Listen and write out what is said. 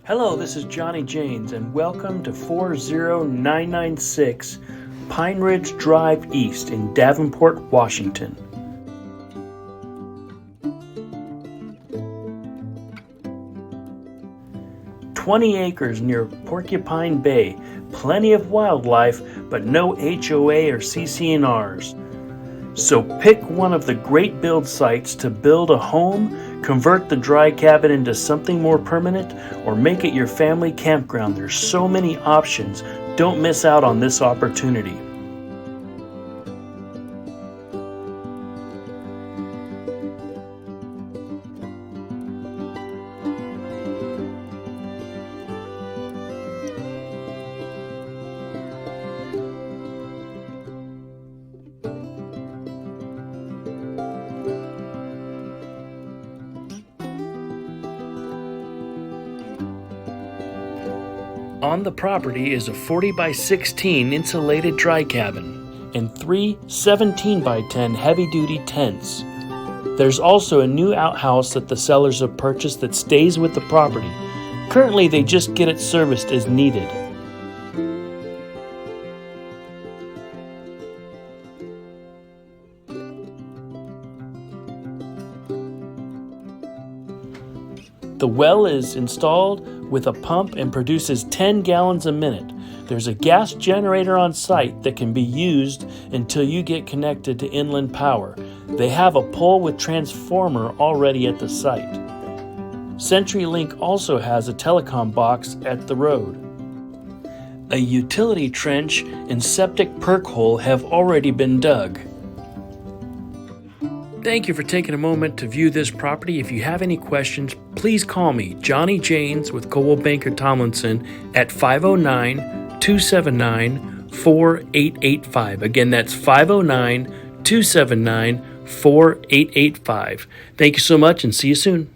Hello, this is Johnny Janes, and welcome to 40996 Pineridge Drive East in Davenport, Washington. "20 acres near Porcupine Bay, plenty of wildlife, but no HOA or CCRs. So pick one of the great build sites to build a home, convert the dry cabin into something more permanent, or make it your family campground. There's so many options. Don't miss out on this opportunity." On the property is a 40 by 16 insulated dry cabin and 3 17 by 10 heavy-duty tents. There's also a new outhouse that the sellers have purchased that stays with the property. Currently, they just get it serviced as needed. The well is installed with a pump and produces 10 gallons a minute. There's a gas generator on site that can be used until you get connected to Inland Power. They have a pole with transformer already at the site. CenturyLink also has a telecom box at the road. A utility trench and septic perk hole have already been dug. Thank you for taking a moment to view this property. If you have any questions, please call me, Johnny Janes with Coldwell Banker Tomlinson at 509-279-4885. Again, that's 509-279-4885. Thank you so much and see you soon.